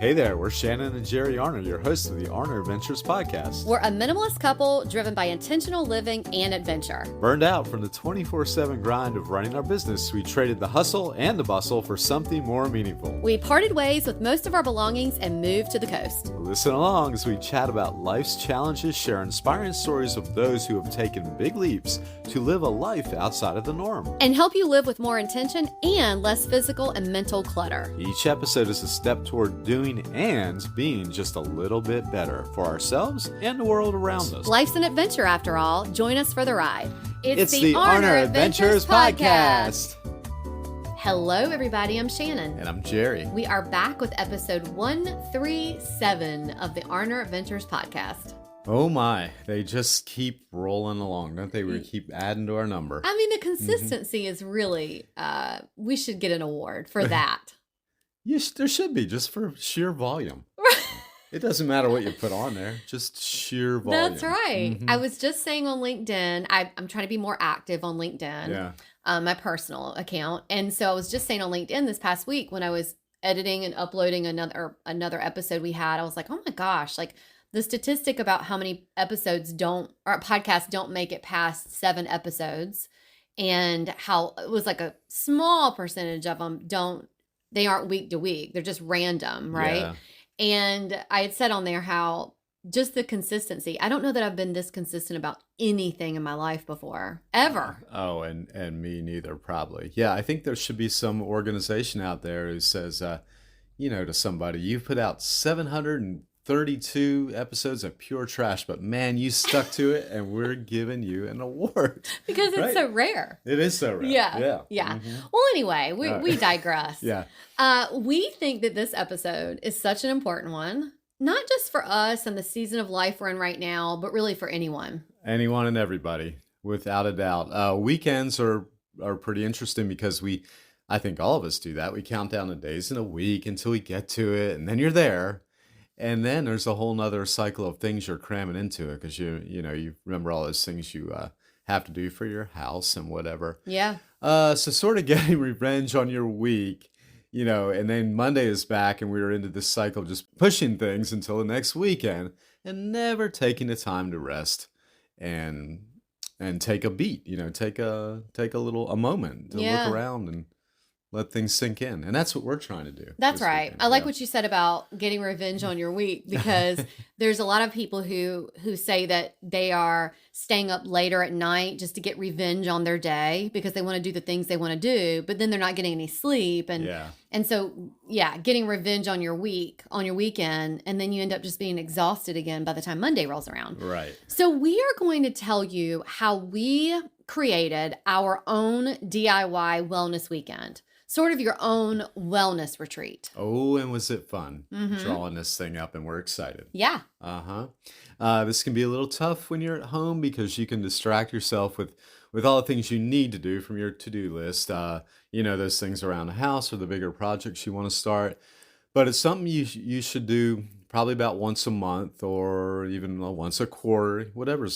Hey there, we're Shannon and Jerry Arner, your hosts of the Arner Adventures podcast. We're a minimalist couple driven by intentional living and adventure. Burned out from the 24/7 grind of running our business, we traded the hustle and the bustle for something more meaningful. We parted ways with most of our belongings and moved to the coast. Listen along as we chat about life's challenges, share inspiring stories of those who have taken big leaps to live a life outside of the norm, and help you live with more intention and less physical and mental clutter. Each episode is a step toward doing and being just a little bit better for ourselves and the world around us. Life's an adventure after all. Join us for the ride. It's the Arner Adventures podcast. Hello, everybody. I'm Shannon. And I'm Jerry. We are back with episode 137 of the Arner Adventures podcast. Oh my, they just keep rolling along, don't they? We keep adding to our number. I mean, the consistency is really, we should get an award for that. There should be, just for sheer volume. It doesn't matter what you put on there, just sheer volume. That's right. I was just saying on LinkedIn, I'm trying to be more active on LinkedIn, my personal account. And so I was just saying on LinkedIn this past week when I was editing and uploading another episode we had, I was like, oh my gosh, like the statistic about how many podcasts don't make it past 7 episodes, and how it was like a small percentage of them they aren't week to week. They're just random, right? Yeah. And I had said on there how just the consistency. I don't know that I've been this consistent about anything in my life before, ever. Oh, and me neither, probably. Yeah, I think there should be some organization out there who says, to somebody, you've put out 732 episodes of pure trash, but man, you stuck to it, and we're giving you an award. Because it's so rare. It is so rare. Yeah. Well, anyway, we digress. Yeah. We think that this episode is such an important one, not just for us and the season of life we're in right now, but really for anyone. Anyone and everybody, without a doubt. Weekends are pretty interesting because I think all of us do that. We count down the days in a week until we get to it, and then you're there. And then there's a whole nother cycle of things you're cramming into it because you remember all those things you have to do for your house and whatever. Yeah. So sort of getting revenge on your week, and then Monday is back and we were into this cycle of just pushing things until the next weekend and never taking the time to rest and take a beat, take a moment to look around and let things sink in. And that's what we're trying to do. That's right. Weekend. I like what you said about getting revenge on your week, because there's a lot of people who say that they are staying up later at night just to get revenge on their day because they want to do the things they want to do, but then they're not getting any sleep. And so, getting revenge on your weekend, and then you end up just being exhausted again by the time Monday rolls around. Right. So we are going to tell you how we created our own DIY wellness weekend. Sort of your own wellness retreat. Oh, and was it fun drawing this thing up, and we're excited. Yeah. This can be a little tough when you're at home because you can distract yourself with all the things you need to do from your to-do list. Those things around the house or the bigger projects you want to start. But it's something you should do probably about once a month or even once a quarter, whatever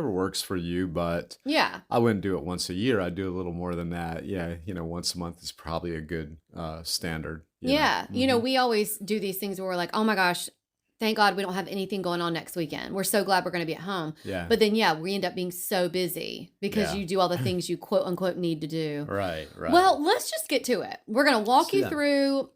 works for you. But I wouldn't do it once a year. I'd do a little more than that. Yeah, once a month is probably a good standard. Yeah. We always do these things where we're like, oh my gosh, thank God we don't have anything going on next weekend. We're so glad we're going to be at home. Yeah. But then, we end up being so busy because you do all the things you quote unquote need to do. Right. Well, let's just get to it. We're going to walk you through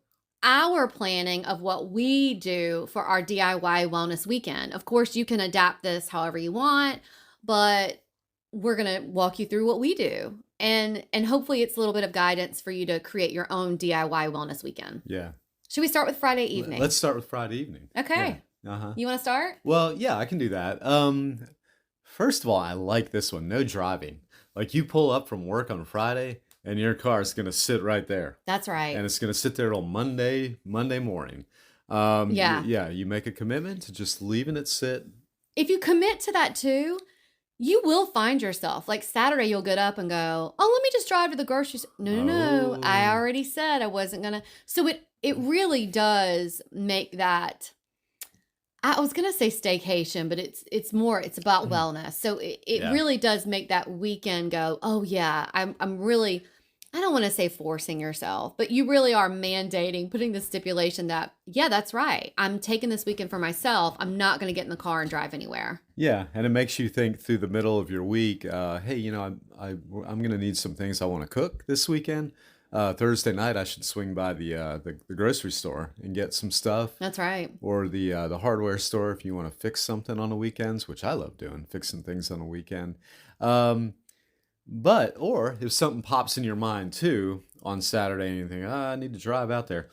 our planning of what we do for our DIY wellness weekend. Of course, you can adapt this however you want, but we're going to walk you through what we do. And hopefully it's a little bit of guidance for you to create your own DIY wellness weekend. Yeah. Should we start with Friday evening? Let's start with Friday evening. Okay. Yeah. You want to start? Well, yeah, I can do that. First of all, I like this one. No driving. Like you pull up from work on Friday and your car is going to sit right there. That's right. And it's going to sit there till Monday morning. You make a commitment to just leaving it sit. If you commit to that too, you will find yourself. Like Saturday, you'll get up and go, oh, let me just drive to the grocery store. No. I already said I wasn't going to. So it really does make that. I was going to say staycation, but it's about wellness. So it really does make that weekend go, oh yeah, I'm really, I don't want to say forcing yourself, but you really are mandating, putting the stipulation that, yeah, that's right. I'm taking this weekend for myself. I'm not going to get in the car and drive anywhere. Yeah, and it makes you think through the middle of your week. Hey, I'm going to need some things I want to cook this weekend. Thursday night, I should swing by the grocery store and get some stuff, That's right. or the hardware store if you want to fix something on the weekends, which I love doing, fixing things on the weekend. Um, or if something pops in your mind too on Saturday and you think, I need to drive out there,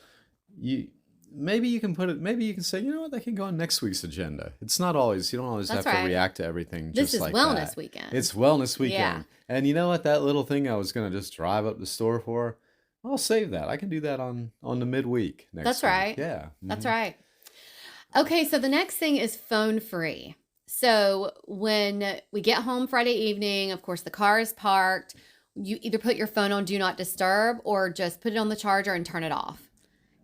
you maybe you can put it, maybe you can say, you know what, that can go on next week's agenda. It's not always, you don't always That's have to right. react to everything This just is like wellness that. weekend. It's wellness Yeah. weekend. And you know what, that little thing I was going to just drive up the store for, I'll save that. I can do that on the midweek next That's week. right. Yeah. That's right. Okay, so the next thing is phone free. So when we get home Friday evening, of course, the car is parked. You either put your phone on do not disturb or just put it on the charger and turn it off.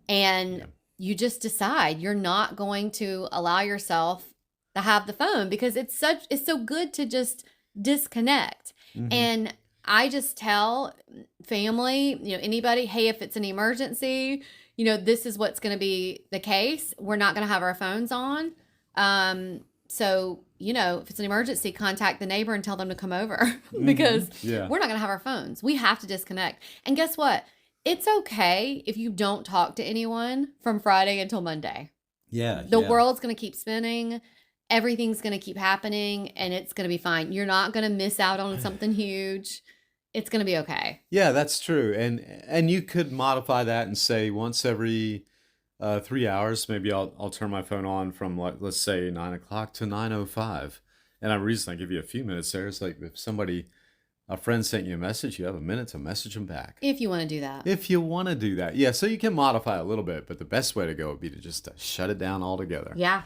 And Yeah. you just decide you're not going to allow yourself to have the phone because it's so good to just disconnect. Mhm. And I just tell family, anybody, hey, if it's an emergency, this is what's going to be the case. We're not going to have our phones on. So, if it's an emergency, contact the neighbor and tell them to come over because Yeah. we're not going to have our phones. We have to disconnect. And guess what? It's okay if you don't talk to anyone from Friday until Monday. Yeah. The world's going to keep spinning. Everything's going to keep happening and it's going to be fine. You're not going to miss out on something huge. It's going to be okay. Yeah, that's true. And you could modify that and say once every 3 hours, maybe I'll turn my phone on from let's say 9 o'clock to 9:05. And the reason I give you a few minutes there is like if a friend sent you a message, you have a minute to message them back. If you want to do that. If you want to do that. Yeah, so you can modify a little bit, but the best way to go would be to just shut it down altogether. Yeah.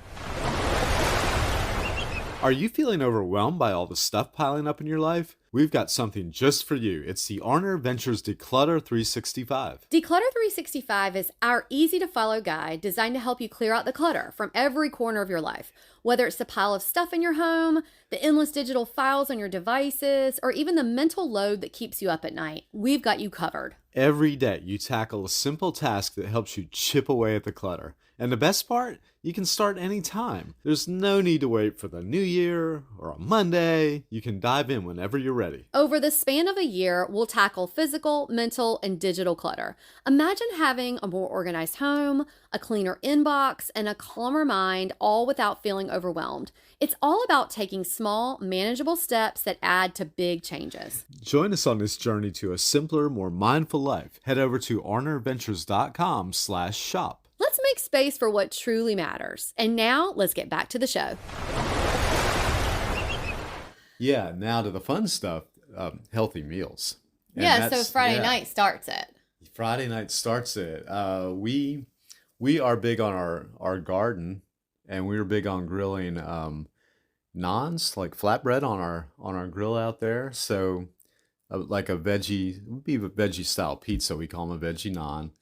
Are you feeling overwhelmed by all the stuff piling up in your life? We've got something just for you. It's the Arner Ventures Declutter 365. Declutter 365 is our easy to follow guide designed to help you clear out the clutter from every corner of your life. Whether it's the pile of stuff in your home, the endless digital files on your devices, or even the mental load that keeps you up at night, we've got you covered. Every day, you tackle a simple task that helps you chip away at the clutter. And the best part? You can start anytime. There's no need to wait for the new year or a Monday. You can dive in whenever you're ready. Over the span of a year, we'll tackle physical, mental, and digital clutter. Imagine having a more organized home, a cleaner inbox, and a calmer mind, all without feeling overwhelmed. It's all about taking small, manageable steps that add to big changes. Join us on this journey to a simpler, more mindful life. Head over to arnerventures.com/shop. Let's make space for what truly matters. And now, let's get back to the show. Yeah, now to the fun stuff, healthy meals. And Yeah, so Friday night starts it. Friday night starts it. We are big on our garden, and we were big on grilling naans, like flatbread on our grill out there. So like a veggie, it would be a veggie style pizza. We call them a veggie naan.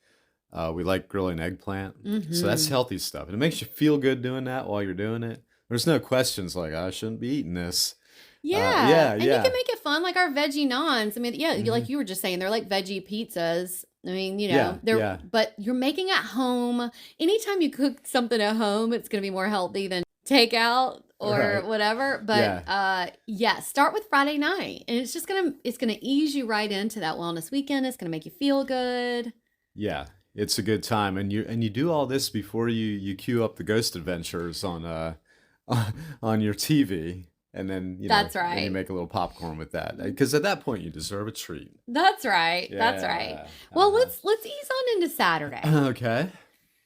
We like grilling eggplant. So that's healthy stuff. And it makes you feel good doing that while you're doing it. There's no questions like, I shouldn't be eating this. And you can make it fun, like our veggie naans. I mean, like you were just saying, they're like veggie pizzas. I mean, but you're making at home. Anytime you cook something at home, it's going to be more healthy than takeout or whatever. But start with Friday night, and it's gonna ease you right into that wellness weekend. It's gonna make you feel good. Yeah, it's a good time, and you do all this before you queue up the Ghost Adventures on your TV. And then, That's right. then you make a little popcorn with that. Because at that point, you deserve a treat. That's right. Yeah. That's right. Well, let's ease on into Saturday. Okay.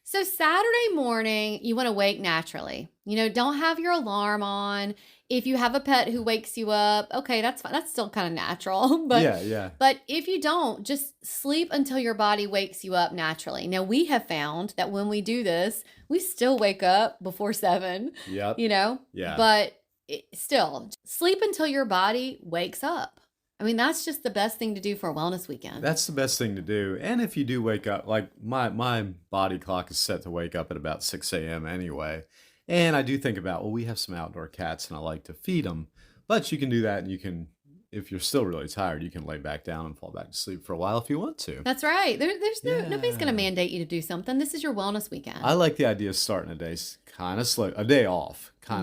So Saturday morning, you want to wake naturally. Don't have your alarm on. If you have a pet who wakes you up, okay, that's fine. That's still kind of natural. But But if you don't, just sleep until your body wakes you up naturally. Now, we have found that when we do this, we still wake up before 7. Yep. Yeah. But still, sleep until your body wakes up. I mean, that's just the best thing to do for a wellness weekend. That's the best thing to do. And if you do wake up, like my body clock is set to wake up at about 6 a.m. anyway. And I do think about, we have some outdoor cats and I like to feed them. But you can do that and you can if you're still really tired, you can lay back down and fall back to sleep for a while if you want to. That's right. There's nobody's going to Yeah. mandate you to do something. This is your wellness I weekend. like the idea of starting a day kind of slow, a day off, Hmm.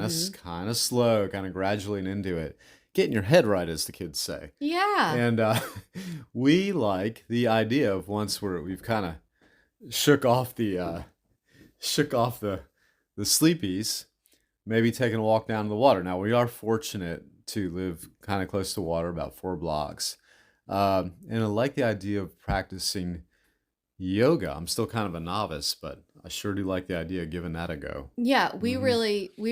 kind of slow, kind of gradually and into it. Getting your head right, as the kids say. Yeah. And we like the idea of once we've kind of shook off the sleepies, maybe taking a walk down to the water. Now we are fortunate to live kind of close to water, about 4 blocks, and I like the idea of practicing yoga. I'm still kind of a novice, but I sure do like the idea of giving that a go. Yeah, Hmm. we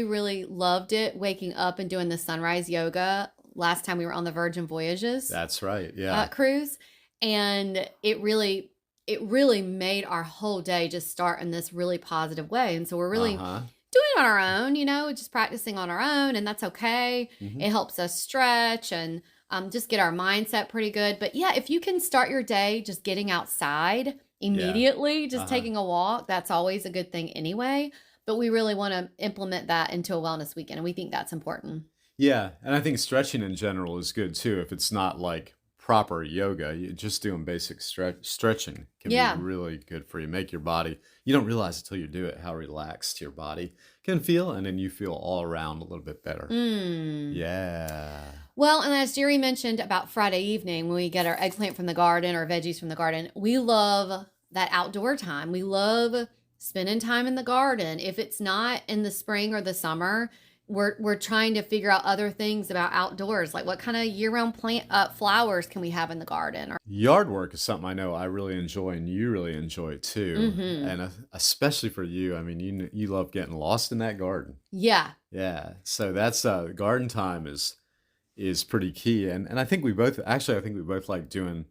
really loved it waking up and doing the sunrise yoga last time we were on the Virgin Voyages That's right. Yeah. cruise, and it really made our whole day just start in this really positive way. And so we're Uh really huh. doing it on our own, just practicing on our own, and that's okay. Hmm. It helps us stretch and just get our mindset pretty good. But yeah, if you can start your day just getting outside Yeah. immediately, Uh just huh. taking a walk, that's always a good thing anyway. But we really want to implement that into a wellness weekend, and we think that's important. Yeah, and I think stretching in general is good too. If it's not like proper yoga, just doing basic stretching can be Yeah. really good for you. Make your body, you don't realize until you do it how relaxed your body can feel, and then you feel all around a little bit better. Mm. Yeah. Well, and as Jerry mentioned about Friday evening, when we get our eggplant from the garden or veggies from the garden, we love that outdoor time. We love spending time in the garden. If it's not in the spring or the summer, we're trying to figure out other things about outdoors, like what kind of year-round plant flowers can we have in the garden? Or Yard work is something I know I really enjoy and you really enjoy too. mm-hmm. And especially for you, I mean, you love getting lost in that garden. Yeah, Yeah. So that's garden time is pretty key. And I think we both actually I think we both like doing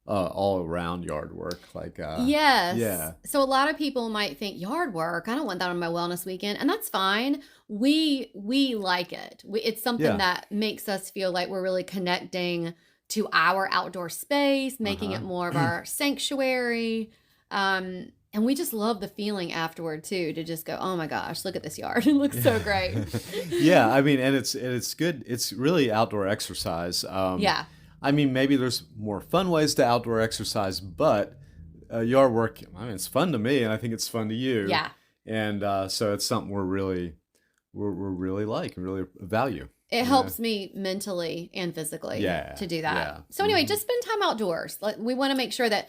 all around yard work. Like yes. yeah. So a lot of people might think yard work, I don't want that on my wellness weekend, and that's fine. We like it. It's something Yeah. that makes us feel like we're really connecting to our outdoor space, making Uh-huh. it more of our sanctuary. And we just love the feeling afterward too, to just go, "Oh my gosh, look at this yard. It looks so great." Yeah, I mean, and it's good. It's really outdoor exercise. Yeah. I mean, maybe there's more fun ways to outdoor exercise, but yard work, I mean, it's fun to me, and I think it's fun to you, Yeah. and so it's something we're really like and really value. It You know? helps me mentally and physically Yeah, to do that. yeah. So anyway, Hmm. just spend time outdoors. Like, we want to make sure that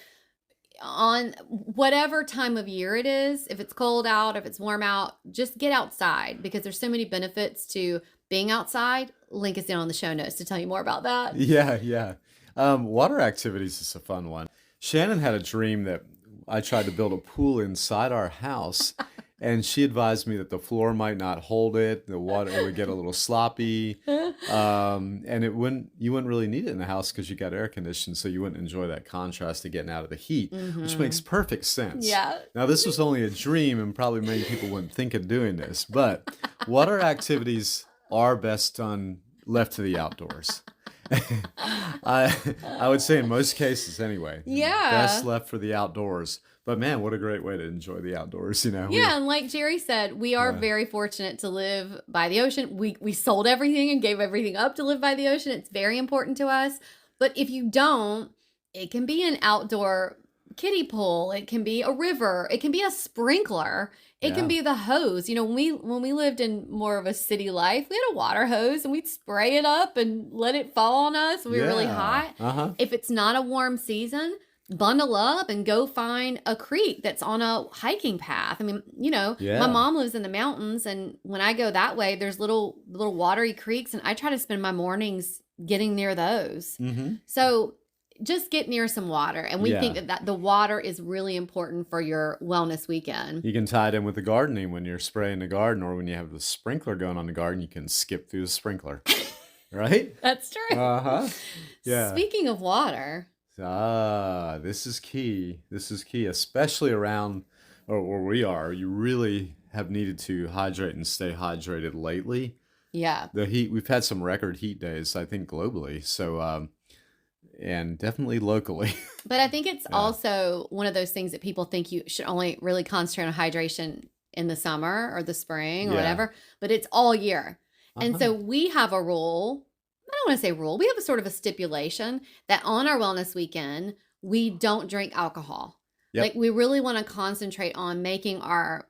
on whatever time of year it is, if it's cold out, if it's warm out, just get outside, because there's so many benefits to being outside. Link is down on the show notes to tell you more about that. Yeah, yeah. Water activities is a fun one. Shannon had a dream that I tried to build a pool inside our house, and she advised me that the floor might not hold it, the water it would get a little sloppy, and you wouldn't really need it in the house because you got air conditioned, so you wouldn't enjoy that contrast of getting out of the heat, which makes Hmm. perfect sense. Yeah. Now, this was only a dream, and probably many people wouldn't think of doing this, but water activities are best done left to the outdoors. I would say in most cases anyway, best Yeah. left for the outdoors. But man, what a great way to enjoy the outdoors, you know. Yeah, and like Jerry said, we are Yeah. very fortunate to live by the ocean. We sold everything and gave everything up to live by the ocean. It's very important to us. But if you don't, it can be an outdoor kiddie pool. It can be a river. It can be a sprinkler. It can Yeah. be the hose. When we lived in more of a city life, we had a water hose and we'd spray it up and let it fall on us when we were really Yeah. hot. Uh-huh. If it's not a warm season, bundle up and go find a creek that's on a hiking path. I mean, my Yeah. mom lives in the mountains, and when I go that way, there's little watery creeks, and I try to spend my mornings getting near those. Mm-hmm. So just get near some water, and we think Yeah. that the water is really important for your wellness weekend. You can tie it in with the gardening when you're spraying the garden or when you have the sprinkler going on the garden, you can skip through the sprinkler. Right? That's true. Uh-huh. Yeah. Speaking of water, This is key. This is key, especially around or where we are. You really have needed to hydrate and stay hydrated lately. yeah. The heat, we've had some record heat days, I think, globally. So, and definitely locally. But I think it's Yeah. also one of those things that people think you should only really concentrate on hydration in the summer or the spring or Yeah. whatever, but it's all year. And Uh-huh. so we have a rule I don't want to say rule. We have a sort of a stipulation that on our wellness weekend, we don't drink alcohol. Yep. Like we really want to concentrate on making our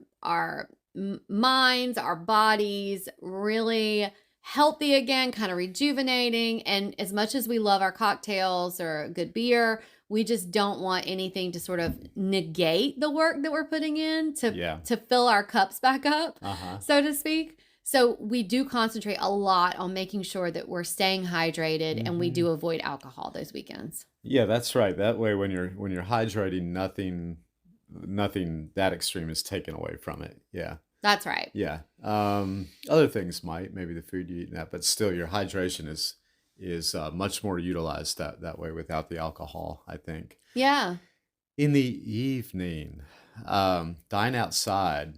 minds, our bodies really healthy again, kind of rejuvenating. And as much as we love our cocktails or good beer, we just don't want anything to sort of negate the work that we're putting in to fill our cups back up, so to speak. So we do concentrate a lot on making sure that we're staying hydrated, and we do avoid alcohol those weekends. Yeah, that's right. That way, when you're hydrating, nothing that extreme is taken away from it. Yeah. That's right. Yeah. Other things might, maybe the food you eat and that, but still your hydration is much more utilized that way without the alcohol, I think. Yeah. In the evening, dine outside.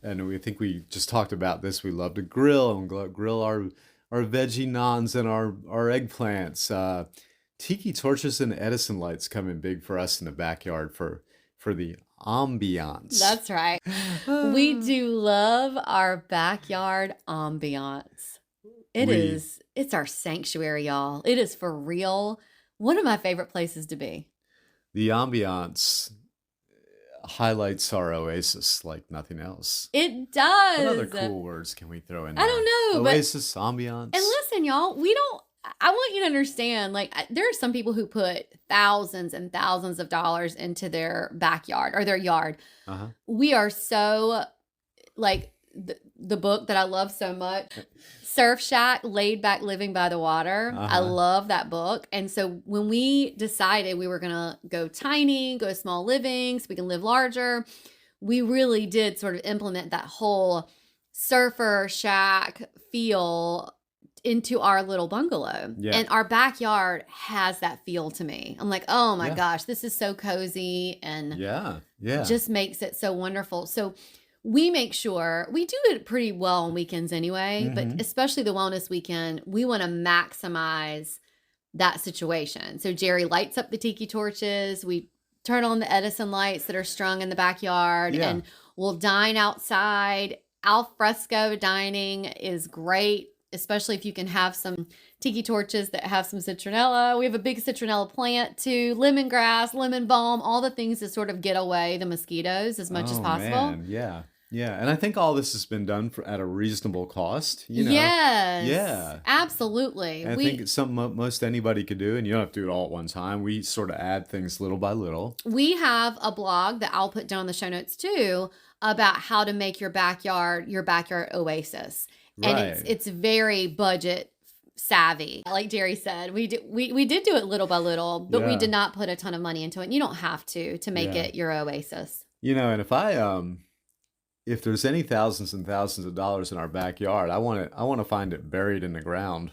And we think we just talked about this. We love to grill and grill our veggie naans and our eggplants. Tiki torches and Edison lights come in big for us in the backyard for the ambiance. That's right. We do love our backyard ambiance. It's our sanctuary, y'all. It is for real. One of my favorite places to be. The ambiance highlights our oasis like nothing else. It does. What other cool words can we throw in there? I don't know. Oasis, ambiance. And listen, y'all, I want you to understand, like, there are some people who put thousands and thousands of dollars into their backyard or their yard. We are so, like, the book that I love so much, Surf Shack, Laid Back Living by the Water. I love that book. And so when we decided we were going to go tiny, go small living so we can live larger, we really did sort of implement that whole surfer shack feel into our little bungalow. Yeah. And our backyard has that feel to me. I'm like, oh my gosh, this is so cozy and just makes it so wonderful. So we make sure we do it pretty well on weekends anyway, but especially the wellness weekend, we want to maximize that situation. So Jerry lights up the tiki torches. We turn on the Edison lights that are strung in the backyard and we'll dine outside. Al fresco dining is great, especially if you can have some tiki torches that have some citronella. We have a big citronella plant too, lemongrass, lemon balm, all the things to sort of get away the mosquitoes as much as possible. Man. Yeah. Yeah. And I think all this has been done at a reasonable cost. You know? Yes. Yeah. Absolutely. And I think it's something most anybody could do, and you don't have to do it all at one time. We sort of add things little by little. We have a blog that I'll put down in the show notes too about how to make your backyard oasis. And it's very budget savvy. Like Jerry said, we did do it little by little, but we did not put a ton of money into it. And you don't have to make it your oasis. You know, and if there's any thousands and thousands of dollars in our backyard, I want to find it buried in the ground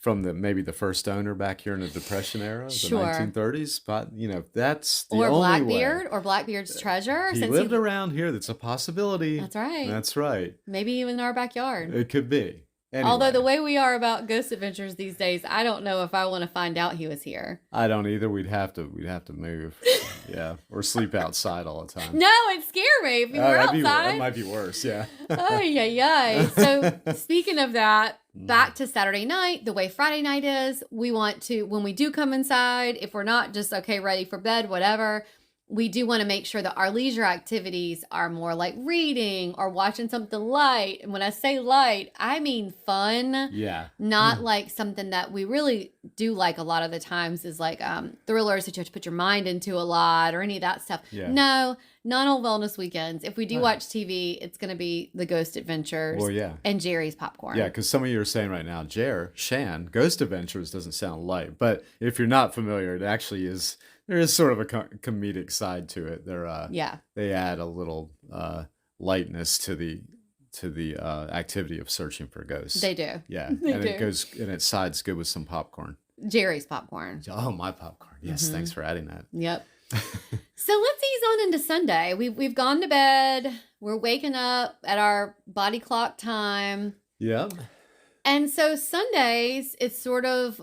from maybe the first owner back here in the Depression era, the 1930s. But you know, that's the only Blackbeard way. Or Blackbeard's treasure. He lived around here. That's a possibility. That's right. That's right. Maybe even in our backyard. It could be. Anyway. Although the way we are about ghost adventures these days, I don't know if I want to find out he was here. I don't either. We'd have to move. Yeah. Or sleep outside all the time. No, it'd scare me if we were outside. That might be worse. Yeah. So speaking of that, back to Saturday night, the way Friday night is, we want to, when we do come inside, if we're not just ready for bed, whatever, we do want to make sure that our leisure activities are more like reading or watching something light. And when I say light, I mean fun. Yeah. Not like something that we really do like a lot of the times is like thrillers that you have to put your mind into a lot or any of that stuff. Yeah. No, not on wellness weekends. If we do watch TV, it's going to be the Ghost Adventures and Jerry's Popcorn. Yeah, because some of you are saying right now, Shan, Ghost Adventures doesn't sound light. But if you're not familiar, it actually is. There is sort of a comedic side to it. They add a little lightness to the activity of searching for ghosts. They do. Yeah, it sides good with some popcorn. Jerry's popcorn. Oh, my popcorn. Yes, thanks for adding that. Yep. So let's ease on into Sunday. We've gone to bed. We're waking up at our body clock time. Yep. And so Sundays, it's sort of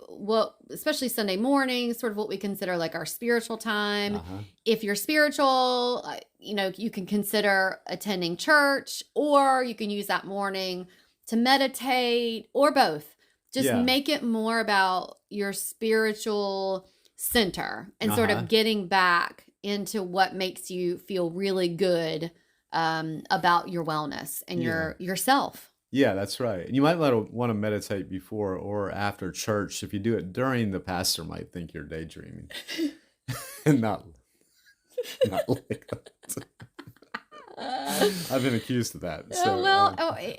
especially Sunday morning, sort of what we consider like our spiritual time. If you're spiritual, you can consider attending church, or you can use that morning to meditate, or both. Just make it more about your spiritual center and sort of getting back into what makes you feel really good about your wellness and yourself. Yeah, that's right. And you might want to meditate before or after church. If you do it during, the pastor might think you're daydreaming. And not like that. I've been accused of that. So,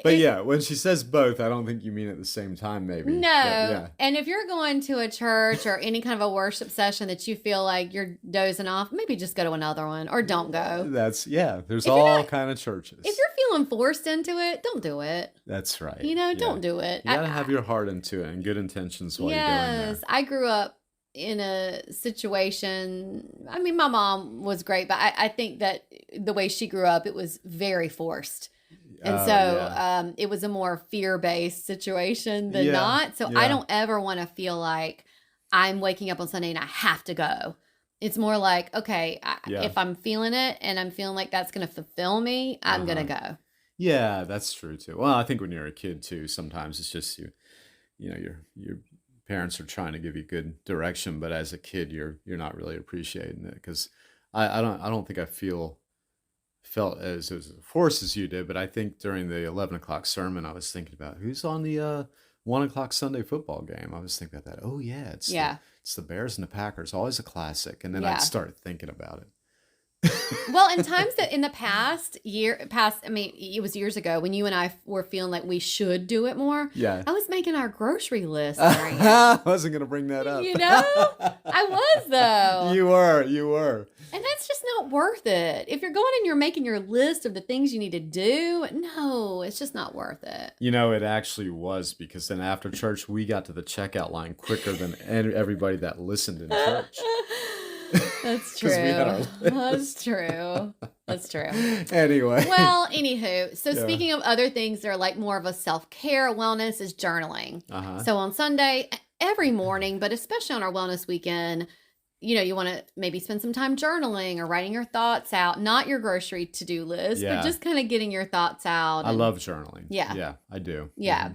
but yeah, when she says both, I don't think you mean at the same time, maybe. No. Yeah. And if you're going to a church or any kind of a worship session that you feel like you're dozing off, maybe just go to another one or don't go. There's all kind of churches. If you're feeling forced into it, don't do it. That's right. Don't do it. You gotta have your heart into it and good intentions while you're doing that. Yes, I grew up in a situation, I mean, my mom was great, but I think that the way she grew up, it was very forced. And so it was a more fear-based situation than not. So I don't ever want to feel like I'm waking up on Sunday and I have to go. It's more like, okay, if I'm feeling it and I'm feeling like that's going to fulfill me, I'm going to go. Yeah, that's true too. Well, I think when you're a kid too, sometimes it's just your parents are trying to give you good direction, but as a kid, you're not really appreciating it, because I don't think I felt as a force as you did, but I think during the 11 o'clock sermon, I was thinking about who's on the 1 o'clock Sunday football game. I was thinking about that. Oh yeah, it's the Bears and the Packers, always a classic, and then I'd start thinking about it. Well, in times that in the past, I mean, it was years ago when you and I were feeling like we should do it more. Yeah. I was making our grocery list. I wasn't going to bring that up. I was though. You were. And that's just not worth it. If you're going and you're making your list of the things you need to do, no, it's just not worth it. It actually was, because then after church, we got to the checkout line quicker than everybody that listened in church. That's true. That's true. Anyway. Well, anywho. So speaking of other things that are like more of a self-care wellness is journaling. So on Sunday, every morning, but especially on our wellness weekend, you want to maybe spend some time journaling or writing your thoughts out, not your grocery to-do list, but just kind of getting your thoughts out. I love journaling. Yeah. Yeah, I do. Yeah.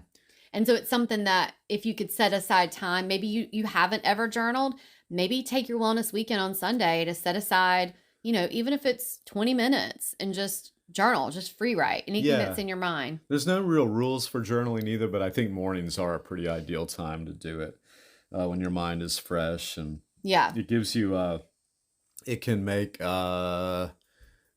And so it's something that if you could set aside time, maybe you haven't ever journaled, maybe take your wellness weekend on Sunday to set aside, even if it's 20 minutes, and just journal, just free write anything that's in your mind. There's no real rules for journaling either, but I think mornings are a pretty ideal time to do it when your mind is fresh, and it gives you, it can make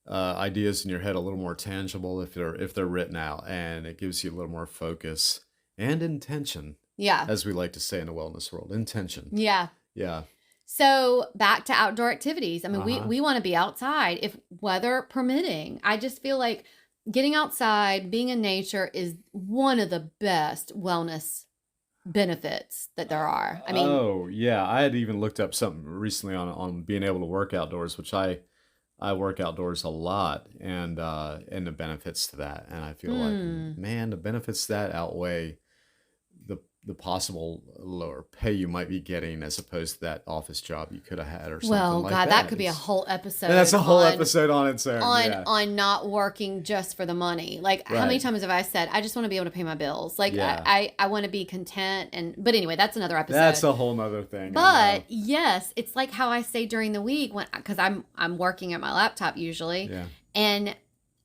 ideas in your head a little more tangible if they're written out, and it gives you a little more focus and intention. Yeah. As we like to say in the wellness world, intention. Yeah. Yeah. So back to outdoor activities. I mean, we want to be outside if weather permitting. I just feel like getting outside, being in nature is one of the best wellness benefits that there are. I mean, I had even looked up something recently on being able to work outdoors, which I work outdoors a lot, and the benefits to that. And I feel like, man, the benefits to that outweigh the possible lower pay you might be getting as opposed to that office job you could have had or something like that. Well, God, that could be a whole episode. And that's a whole episode on its own. On not working just for the money. Like, how many times have I said, I just want to be able to pay my bills. Like, I want to be content. But anyway, that's another episode. That's a whole nother thing. But yes, it's like how I say during the week, because I'm working at my laptop usually. Yeah. And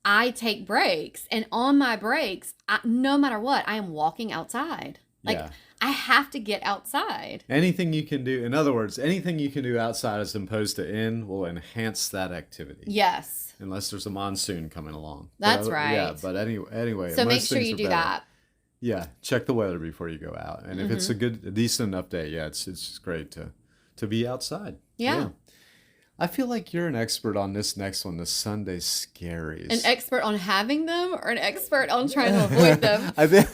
I take breaks. And on my breaks, no matter what, I am walking outside. Like, I have to get outside. Anything you can do, in other words, anything you can do outside as opposed to in will enhance that activity. Yes. Unless there's a monsoon coming along. That's right. Yeah, but anyway. So make sure you do that. Yeah, check the weather before you go out. And if it's a decent enough day, it's just great to be outside. Yeah. I feel like you're an expert on this next one, the Sunday scaries. An expert on having them or an expert on trying to avoid them? I think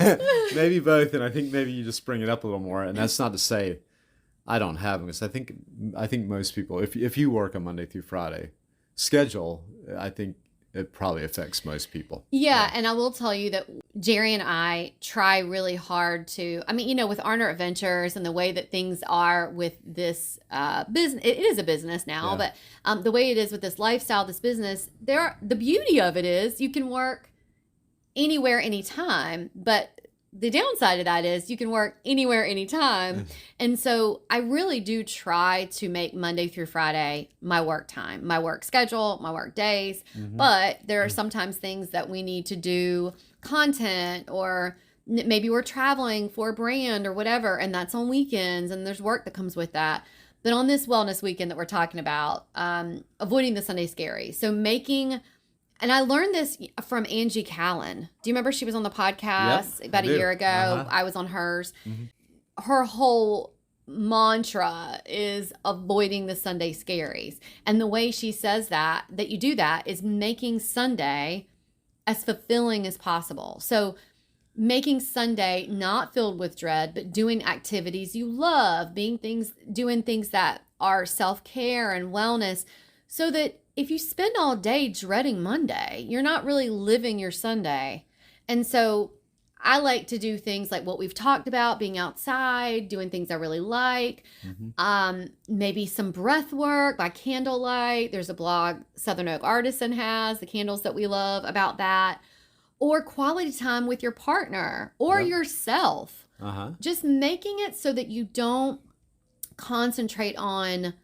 maybe both, and I think maybe you just bring it up a little more. And that's not to say I don't have them, because I think most people, if you work a Monday through Friday schedule, I think it probably affects most people. Yeah, and I will tell you that Jerry and I try really hard to, I mean, with Arner Adventures and the way that things are with this business, it is a business now, but the way it is with this lifestyle, this business, the beauty of it is you can work anywhere, anytime, but the downside of that is you can work anywhere, anytime. And so I really do try to make Monday through Friday my work time, my work schedule, my work days. But there are sometimes things that we need to do, content, or maybe we're traveling for a brand or whatever, and that's on weekends, and there's work that comes with that. But on this wellness weekend that we're talking about, avoiding the Sunday scary. So and I learned this from Angie Callan. Do you remember she was on the podcast about a year ago? I was on hers. Her whole mantra is avoiding the Sunday scaries. And the way she says that you do that is making Sunday as fulfilling as possible. So making Sunday not filled with dread, but doing activities you love, doing things that are self-care and wellness, so that if you spend all day dreading Monday, you're not really living your Sunday. And so I like to do things like what we've talked about, being outside, doing things I really like, maybe some breath work by candlelight. There's a blog Southern Oak Artisan has, the candles that we love, about that. Or quality time with your partner or yourself. Just making it so that you don't concentrate on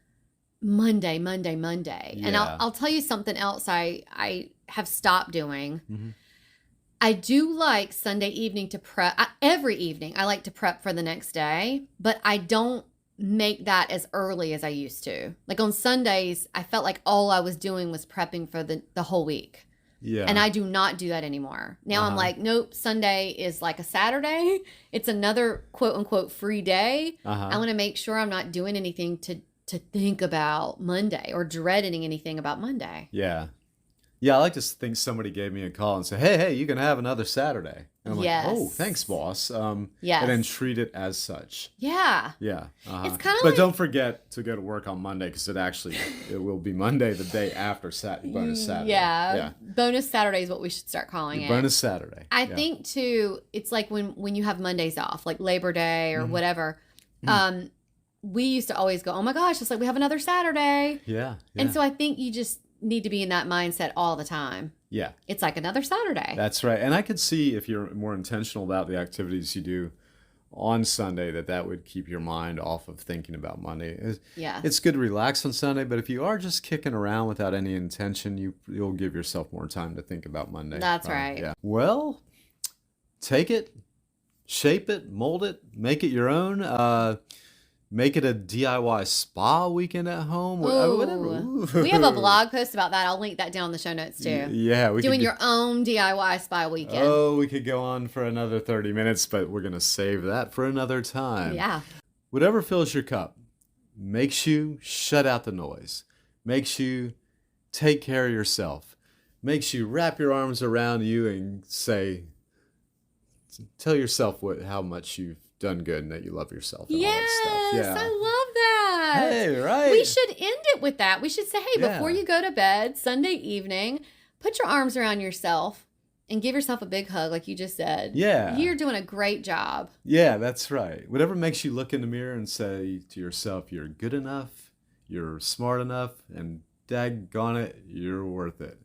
Monday. Yeah. And I'll tell you something else I have stopped doing. I do like Sunday evening to prep. Every evening I like to prep for the next day, but I don't make that as early as I used to. Like on Sundays, I felt like all I was doing was prepping for the whole week. Yeah. And I do not do that anymore. Now I'm like, nope, Sunday is like a Saturday. It's another quote unquote free day. I want to make sure I'm not doing anything to think about Monday or dreading anything about Monday. Yeah. Yeah, I like to think somebody gave me a call and say, hey, you can have another Saturday. And I'm like, oh, thanks, boss. Yes. And then treat it as such. Yeah. Yeah. It's kind of But don't forget to go to work on Monday, because it will be Monday the day after bonus Saturday. Yeah. Bonus Saturday is what we should start calling it. Bonus Saturday. I think, too, it's like when you have Mondays off, like Labor Day or whatever. We used to always go, oh, my gosh, it's like we have another Saturday. Yeah. And so I think you just need to be in that mindset all the time. Yeah. It's like another Saturday. That's right. And I could see, if you're more intentional about the activities you do on Sunday, that would keep your mind off of thinking about Monday. It's good to relax on Sunday, but if you are just kicking around without any intention, you'll give yourself more time to think about Monday. That's right. Yeah. Well, take it, shape it, mold it, make it your own. Make it a DIY spa weekend at home. Whatever. We have a blog post about that. I'll link that down in the show notes too. Yeah. Doing your own DIY spa weekend. Oh, we could go on for another 30 minutes, but we're going to save that for another time. Yeah. Whatever fills your cup makes you shut out the noise, makes you take care of yourself, makes you wrap your arms around you and tell yourself how much you've done good and that you love yourself. And all that stuff. Yeah. I love that. Hey, right. We should end it with that. We should say, hey, before you go to bed Sunday evening, put your arms around yourself and give yourself a big hug, like you just said. Yeah. You're doing a great job. Yeah, that's right. Whatever makes you look in the mirror and say to yourself, you're good enough, you're smart enough, and daggone it, you're worth it.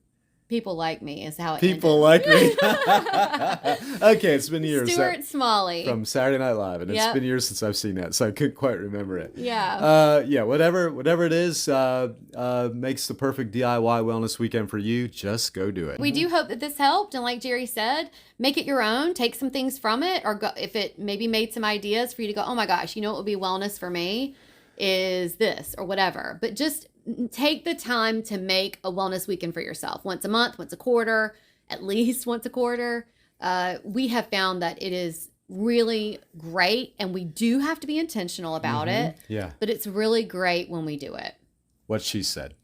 People like me is how it People ended. like me. Okay, it's been years. Stuart Smalley. From Saturday Night Live, and it's been years since I've seen that, so I couldn't quite remember it. Yeah. Whatever it is makes the perfect DIY wellness weekend for you. Just go do it. We do hope that this helped, and like Jerry said, make it your own. Take some things from it, or if it maybe made some ideas for you to go, oh my gosh, you know what would be wellness for me is this or whatever. But just take the time to make a wellness weekend for yourself. Once a month, once a quarter, at least once a quarter. We have found that it is really great, and we do have to be intentional about it. Yeah. But it's really great when we do it. What she said.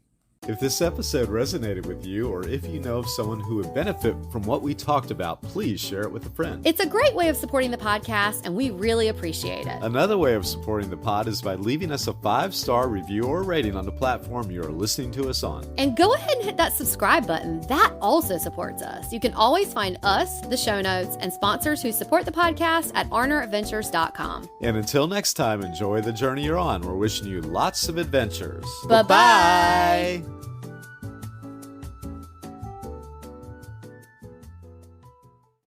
If this episode resonated with you, or if you know of someone who would benefit from what we talked about, please share it with a friend. It's a great way of supporting the podcast, and we really appreciate it. Another way of supporting the pod is by leaving us a 5-star review or rating on the platform you are listening to us on. And go ahead and hit that subscribe button. That also supports us. You can always find us, the show notes, and sponsors who support the podcast at arneradventures.com. And until next time, enjoy the journey you're on. We're wishing you lots of adventures. Bye-bye.